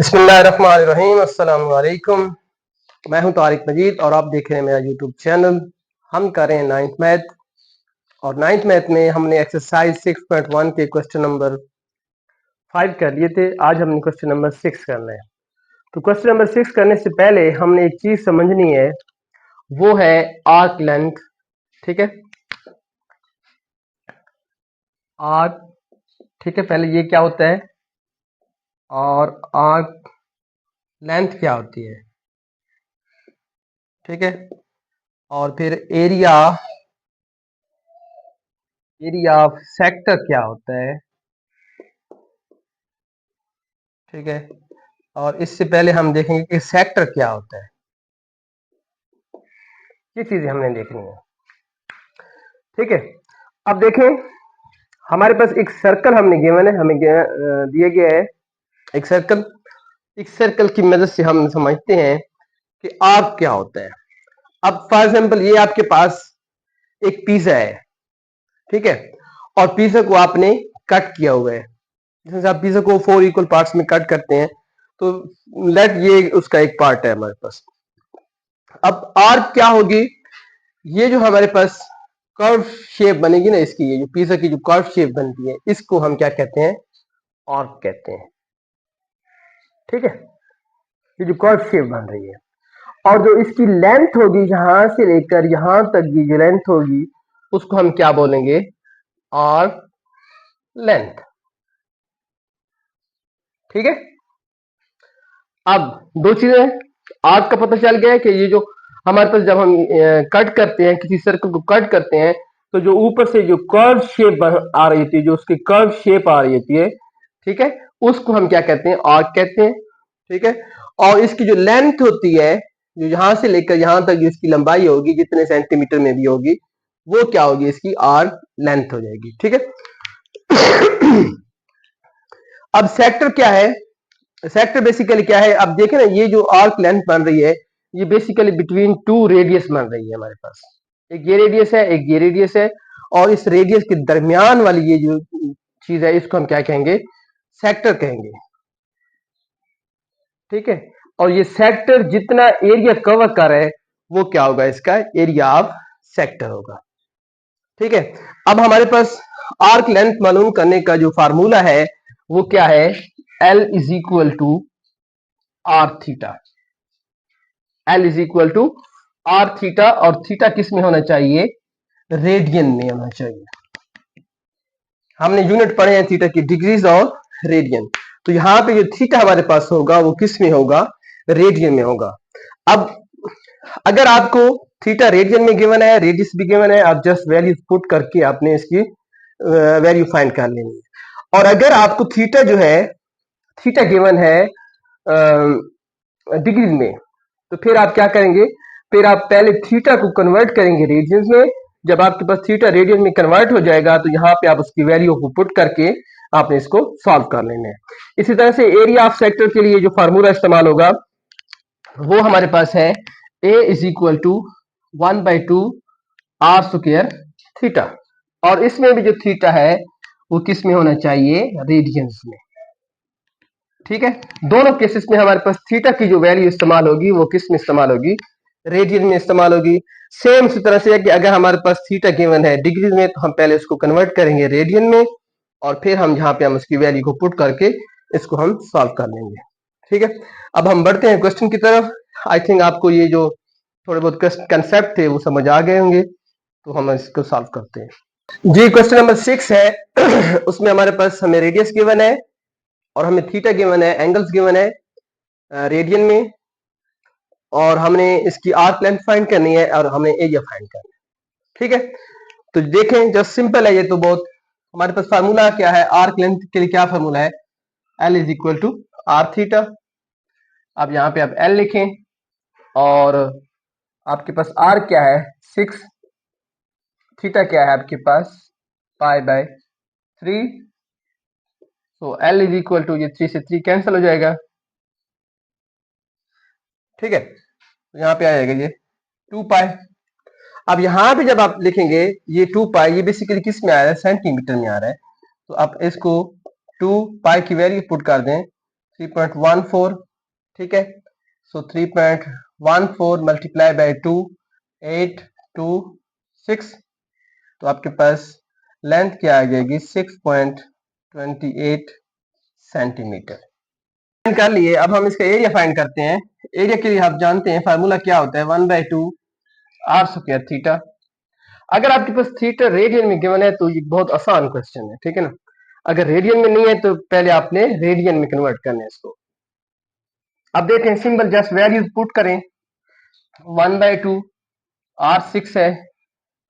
बिस्मिल्लाहिर्रहमानिर्रहीम। अस्सलाम वालेकुम। मैं हूं तारिक मजीद और आप देख रहे हैं मेरा यूट्यूब चैनल। हम कर रहे हैं नाइन्थ मैथ और नाइन्थ मैथ में हमने एक्सरसाइज 6.1 के क्वेश्चन नंबर 5 कर लिए थे। आज हमने क्वेश्चन नंबर 6 करना है। तो क्वेश्चन नंबर 6 करने से पहले हमने एक चीज समझनी है, वो है आर्क लेंथ। ठीक है, आर्क। ठीक है, पहले ये क्या होता है और आर्क लेंथ क्या होती है। ठीक है, और फिर एरिया ऑफ सेक्टर क्या होता है। ठीक है, और इससे पहले हम देखेंगे कि सेक्टर क्या होता है। ये चीजें हमने देखनी है। ठीक है, अब देखें, हमारे पास एक सर्कल हमने गिवन है, हमें दिया गया है एक सर्कल। एक सर्कल की मदद से हम समझते हैं कि आर्क क्या होता है। अब फॉर एग्जांपल ये आपके पास एक पिज्जा है। ठीक है, और पिज्जा को आपने कट किया हुआ है। जैसे आप पिज्जा को 4 इक्वल पार्ट्स में कट करते हैं, तो लेट ये उसका एक पार्ट है हमारे पास। अब आर्क क्या होगी, ये जो हमारे पास कर्व शेप बनेगी ना इसकी, ये जो पिज्जा की जो कर्व शेप बनती है, इसको हम क्या कहते हैं, आर्क कहते हैं। ठीक है, ये जो कर्व शेप बन रही है, और जो इसकी लेंथ होगी यहां से लेकर यहां तक की जो लेंथ होगी, उसको हम क्या बोलेंगे, आर्क लेंथ। ठीक है, अब दो चीजें, आर्क का पता चल गया है कि ये जो हमारे पास जब हम कट करते हैं, किसी सर्कल को कट करते हैं, तो जो ऊपर से जो कर्व शेप आ रही थी, जो उसकी कर्व शेप आ रही होती है, ठीक है, उसको हम क्या कहते हैं, आर्क कहते हैं। ठीक है, और इसकी जो लेंथ होती है, जो यहां से लेकर यहां तक इसकी लंबाई होगी, जितने सेंटीमीटर में भी होगी, वो क्या होगी, इसकी आर्क लेंथ हो जाएगी। ठीक है, अब सेक्टर क्या है, सेक्टर बेसिकली क्या है, अब देखें ना, ये जो आर्क लेंथ बन रही है, ये बेसिकली बिटवीन टू रेडियस बन रही है हमारे पास। एक ये रेडियस है, एक ये रेडियस है, और इस रेडियस के दरमियान वाली ये जो चीज है, इसको हम क्या कहेंगे, सेक्टर कहेंगे। ठीक है, और ये सेक्टर जितना एरिया कवर कर रहा है, वो क्या होगा, इसका एरिया ऑफ सेक्टर होगा। ठीक है, अब हमारे पास आर्क लेंथ मालूम करने का जो फार्मूला है, वो क्या है, L is equal to r theta. L is equal to r theta, और थीटा किस में होना चाहिए, रेडियन में होना चाहिए। हमने यूनिट पढ़े हैं थीटा की, डिग्रीज और रेडियन। तो यहां पे जो थीटा हमारे पास होगा, वो किस में होगा, रेडियन में होगा। अब अगर आपको थीटा रेडियन में गिवन है, रेडियस भी गिवन है, आप जस्ट वैल्यू पुट करके आपने इसकी वैल्यू फाइंड कर लेनी है। और अगर आपको थीटा जो है, थीटा गिवन है डिग्री में, तो फिर आप क्या करेंगे, फिर आप पहले थीटा को कन्वर्ट करेंगे रेडियंस में। जब आपके पास थीटा रेडियन में कन्वर्ट हो जाएगा, तो यहाँ पे आप उसकी वैल्यू को पुट करके आपने इसको सॉल्व कर लेना है। इसी तरह से एरिया ऑफ सेक्टर के लिए जो फार्मूला इस्तेमाल होगा, वो हमारे पास है A is equal to 1/2 r square theta, और इसमें भी जो थीटा है वो किस में होना चाहिए, रेडियंस में। ठीक है, दोनों केसेस में हमारे पास थीटा की जो वैल्यू इस्तेमाल होगी, वो किस में इस्तेमाल होगी, रेडियन में इस्तेमाल होगी। सेम इसी तरह से है कि अगर हमारे पास थीटा गिवन है डिग्री में, तो हम पहले उसको कन्वर्ट करेंगे रेडियन में, और फिर हम जहां पे हम उसकी वैल्यू को पुट करके इसको हम सॉल्व कर लेंगे। ठीक है, अब हम बढ़ते हैं क्वेश्चन की तरफ। आई थिंक आपको ये जो थोड़े बहुत कंसेप्ट थे वो समझ आ गए होंगे, तो हम इसको सॉल्व करते हैं जी। क्वेश्चन नंबर 6 है, उसमें हमारे पास हमें रेडियस गिवन है, और हमें थीटा गिवन है, एंगल्स गिवन है रेडियन में, और हमने इसकी आर्क लेंथ फाइंड करनी है, और हमें एरिया फाइंड करना है। ठीक है, तो देखें, जस्ट सिंपल है ये तो बहुत। हमारे पास फार्मूला क्या है, आर्क लेंथ के लिए क्या फार्मूला है, L is equal to r theta. अब यहाँ पे आप L लिखें, और आपके पास R क्या है 6, थीटा क्या है आपके पास π/3। तो L इज इक्वल टू, ये 3 से 3 कैंसिल हो जाएगा। ठीक है, तो यहाँ पे आ जाएगा ये 2π। अब यहाँ पे जब आप लिखेंगे ये 2π, ये बेसिकली किस में आ रहा है, सेंटीमीटर में आ रहा है। तो आप इसको 2π की वैल्यू पुट कर दें 3.14, ठीक है। सो 3.14 मल्टीप्लाई बाय 2, 826, तो आपके पास लेंथ क्या आ जाएगी 6.28 सेंटीमीटर। कर लिए, अब हम इसका एरिया फाइंड करते हैं। एरिया के लिए आप जानते हैं फार्मूला क्या होता है, 1/2 आर स्क्वायर थीटा। अगर आपके पास थीटा रेडियन में गिवन है तो ये बहुत आसान क्वेश्चन है, ठीक है ना। अगर रेडियन में नहीं है तो पहले आपने रेडियन में कन्वर्ट करना है इसको। अब देखें, सिंपल जस्ट वैल्यूज पुट करें। 1/2 आर 6 है,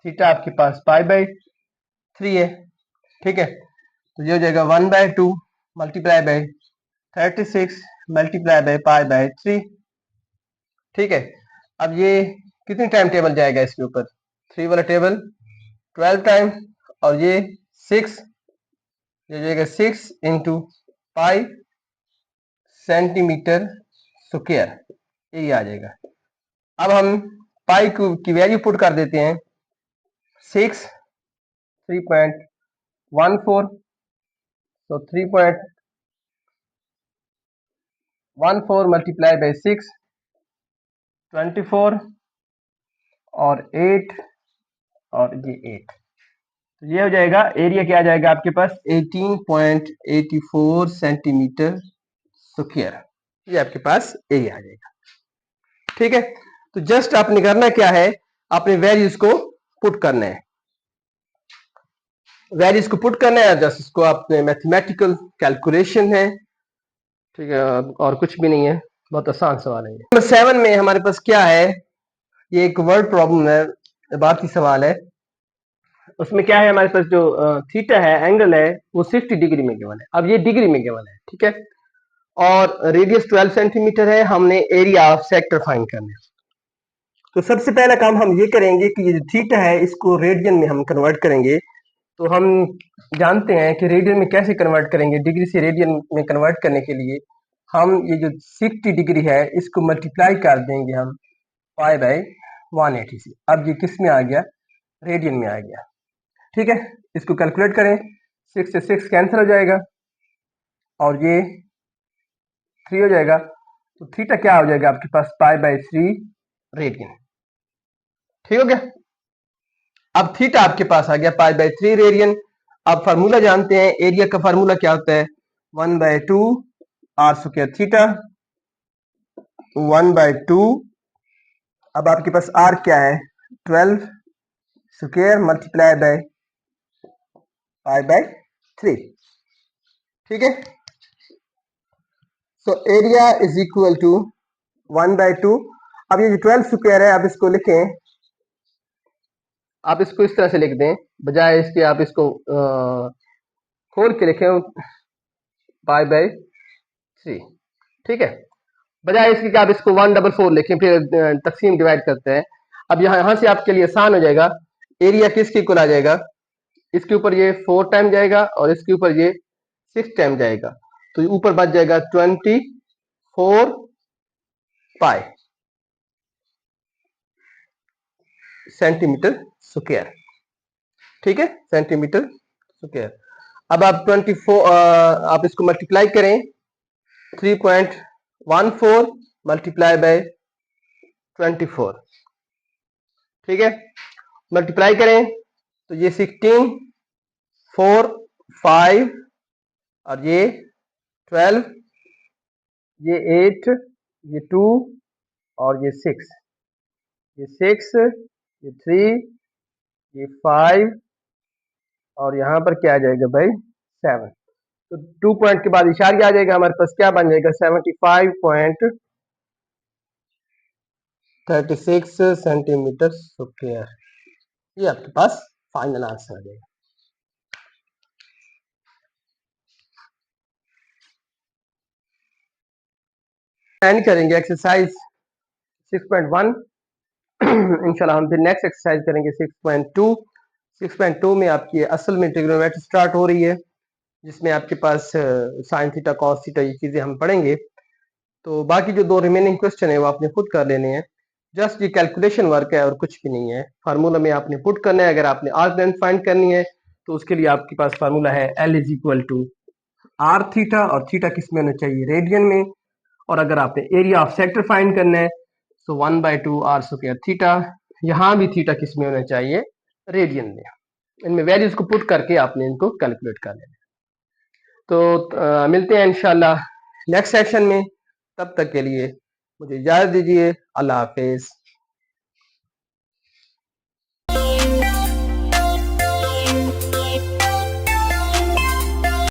थीटा आपके पास π/3 है, ठीक है। तो ये हो जाएगा 1/2 मल्टीप्लाई बाय 36 मल्टीप्लाई बाय π/3, ठीक है। अब ये कितनी टाइम टेबल जाएगा इसके ऊपर, 3 वाला टेबल 12 टाइम, और ये 6, ये हो जाएगा 6 इंटू पाई सेंटीमीटर स्क्वायर, ये आ जाएगा। अब हम पाई की वैल्यू पुट कर देते हैं, 6 3.14, तो 3.14 मल्टीप्लाई बाय 6 24, और 8, और ये 8, तो ये हो जाएगा एरिया, क्या आ जाएगा आपके पास 18.84 सेंटीमीटर स्क्वायर, ये आपके पास एरिया आ जाएगा, ठीक है। तो जस्ट आपने करना क्या है, आपने वैल्यूज को पुट करना है, वैल्यूज को पुट करना है, जस्ट इसको आपने मैथमेटिकल कैलकुलेशन है, ठीक है, और कुछ भी नहीं है, बहुत आसान सवाल है। नंबर 7 में हमारे पास क्या है, ये एक वर्ड प्रॉब्लम है, बाकी सवाल है। उसमें क्या है, हमारे पास जो थीटा है, एंगल है, वो 60 डिग्री में गिवन है। अब ये डिग्री में गिवन है, ठीक है, और रेडियस 12 सेंटीमीटर है। हमने एरिया ऑफ सेक्टर फाइंड करना है। तो सबसे पहला काम हम ये करेंगे कि ये जो थीटा है इसको रेडियन में हम कन्वर्ट करेंगे। तो हम जानते हैं कि रेडियन में कैसे कन्वर्ट करेंगे, डिग्री से रेडियन में कन्वर्ट करने के लिए हम ये जो 60 डिग्री है इसको मल्टीप्लाई कर देंगे हम π/180 से। अब ये किस में आ गया, रेडियन में आ गया, ठीक है। इसको कैलकुलेट करें, 6 से 6 कैंसिल हो जाएगा, और ये 3 हो जाएगा, तो थीटा क्या हो जाएगा आपके पास π/3 रेडियन, ठीक हो गया। अब थीटा आपके पास आ गया π/3 रेडियन। अब फार्मूला जानते हैं, एरिया का फार्मूला क्या होता है, 1/2 आर स्क्वायर थीटा, 1/2, अब आपके पास आर क्या है 12 स्क्वायर मल्टीप्लाई बाय π/3, ठीक है। So area is equal to 1/2। अब ये जो 12 स्क्वायर है, आप इसको लिखें, आप इसको इस तरह से लिख दें, बजाय इसके आप इसको खोल के लिखें π/3, ठीक है। बजाय इसके कि आप इसको 144 लिखें, फिर तकसीम डिवाइड करते हैं। अब यहाँ से आपके लिए आसान हो जाएगा, एरिया किसके इक्वल आ जाएगा, इसके ऊपर ये 4 टाइम जाएगा और इसके ऊपर ये 6 टाइम जाएगा, तो ऊपर बच जाएगा 24 पाई सेंटीमीटर स्क्वायर, ठीक है, सेंटीमीटर स्क्वायर। अब आप 24 आप इसको मल्टीप्लाई करें, 3.14 मल्टीप्लाई बाय 24, ठीक है, मल्टीप्लाई करें तो ये 16, 4, 5, और ये 12, ये 8, ये 2, और ये 6, ये 6, ये 3, ये 5, और यहाँ पर क्या आ जाएगा भाई 7। तो 2 पॉइंट के बाद इशारिया आ जाएगा, हमारे पास क्या बन जाएगा 75.36 सेंटीमीटर स्क्वायर, ये आपके पास फाइनल आंसर आ जाएगा। एंड करेंगे एक्सरसाइज 6.1 इंशाल्लाह। हम फिर नेक्स्ट एक्सरसाइज करेंगे 6.2। 6.2 में आपकी असल में ट्रिग्नोमेट्री स्टार्ट हो रही है, जिसमें आपके पास साइन थीटा कॉस थीटा ये चीज़ें हम पढ़ेंगे। तो बाकी जो 2 रिमेनिंग क्वेश्चन है वो आपने खुद कर लेने हैं, जस्ट ये कैलकुलेशन वर्क है और कुछ भी नहीं है। फार्मूला में आपने पुट करना है। अगर आपने आर्क लेंथ फाइंड करनी है तो उसके लिए आपके पास फार्मूला है L = आर थीटा, और थीटा किस में होना चाहिए, रेडियन में। और अगर आपने एरिया ऑफ सेक्टर फाइंड करना है तो 1/2 आर स्क्वायर थीटा, यहाँ भी थीटा किस में होना चाहिए, रेडियन में। इनमें वैल्यूज को पुट करके आपने इनको कैलकुलेट कर लेना। तो मिलते हैं इंशाल्लाह नेक्स्ट सेक्शन में, तब तक के लिए मुझे इजाजत दीजिए। अल्लाह हाफिज।